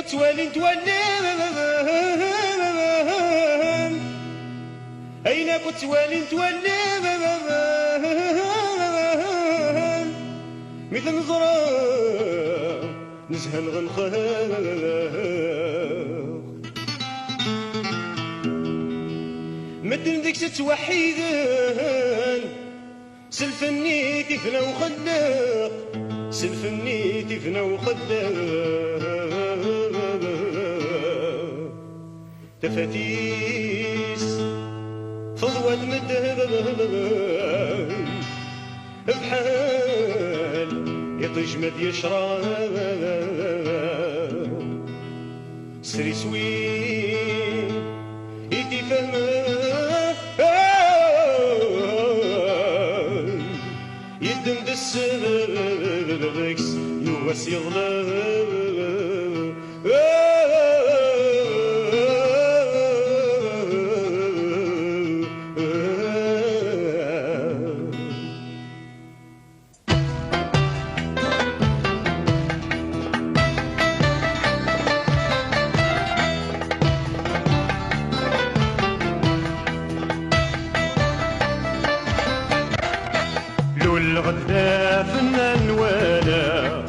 كنت والي نتولم أين كنت والي نتولم مثل نزرة نزهن غنخاف مدن ذيك تتوحيدن سلفني تفنى وخلاق سلفني تفنى وخلاق تفاتيس فضوة مدهب بحال يطيش مد يشرب سري سوين يدي فهمه يدم بالسبكس يوس يظلم الغدا فنان ولا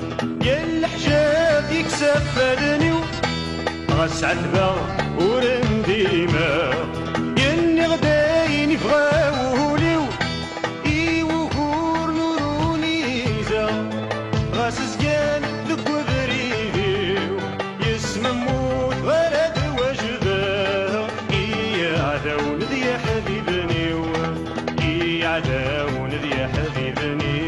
يا الحجاب يكسب فادني غاس عتبة ورم ديما يني غداين يفغاوهوليو إيوهور نوروني زا غاس زقان ذك وذريديو يسمى موت غرد وجباه إيا عداون ذي حبيبنيو إيا عداون ذي حبيبني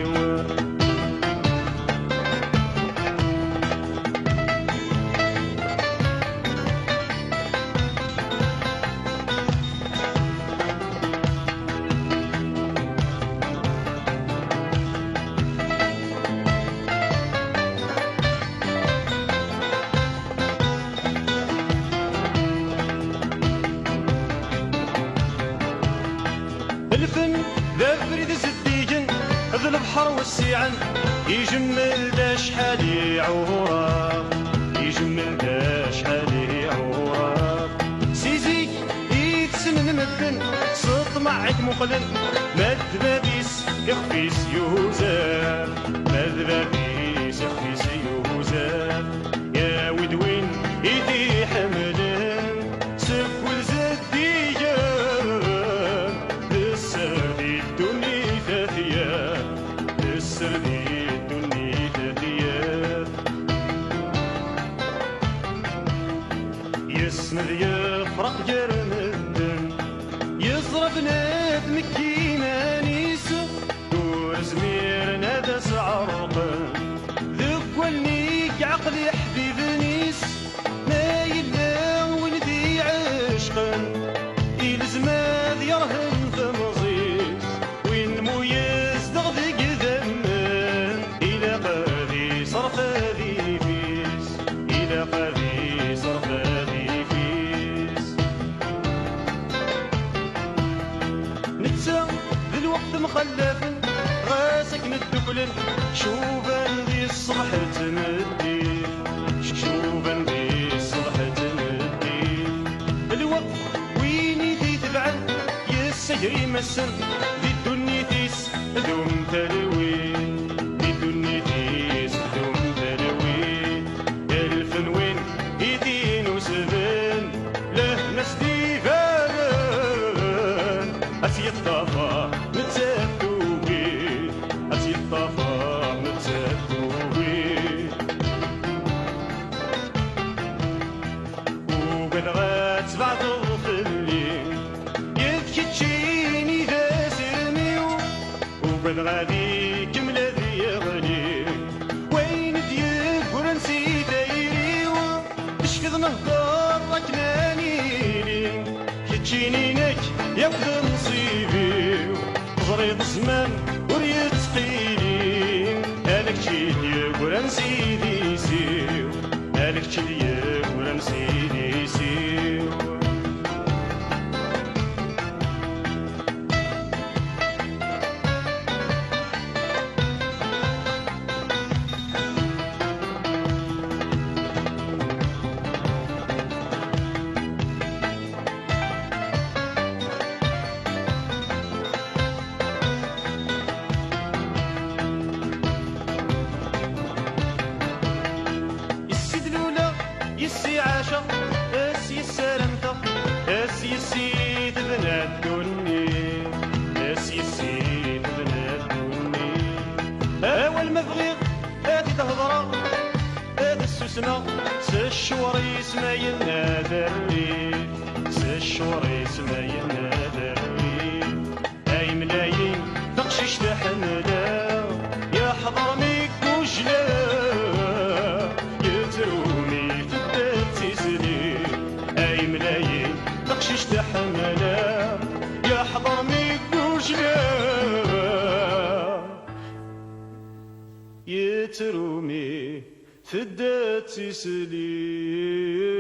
الفن ذا فريد سديجن ذا البحر والسيعن يجمل دا شحال عوراق يجمل دا شحال عوراق سيزيك يتسنن مدن صوت معك مقلن ماد بابيس يخفيس يوزاف ماد بابيس يخفيس يوزاف يا ودوين يدي حملن سكول زديجن السردي الدني ثاثيات السردي الدني ثاثيات يسند يفرق جرمدن يصرف ناد مكينا نيسو دور زمير نادا سعرقن ذك والنيك عقلي حبيب نيس ما يلا ولدي عشقن يلزماد يرهن مخلفن غاسك ندبلن شوفن ذي الصبح تنديف شوفن ذي الصبح تنديف الوقت ويني ذي تبعن يسجر يمسن ذي الدنيا تيس دوم تلوين ذي الدنيا تيس دوم تلوين الفن وين يدين وسبن له ناس ديفان أسي الطفا بعد الظلي يبكي تشيني ذا سرميو وبن غادي كمل ذي يغلي وين ديك ورنسي دايريو تشفض نهضر ركنانيلي كتشيني نك يبدا نصيبي زريط زمان وريد سقيلي هالك تشيدي ورنسي دي سيو هالك تشيدي ورنسي دي سيو يسي عاشق اسي سلامته اسي تبنى الدني اسي تبنى الدني اول ما بغيت هاتي تهضر هات السوسنة سشور يسمى ينادرني سشور يسمى ينادرني اي ملايين تقشيش تحمله يا حضر ميك وجلا يترومي في الدات سلي اي ملايين تقشيش تحمله يا حضر ميك وجلا يترومي في الدات سلي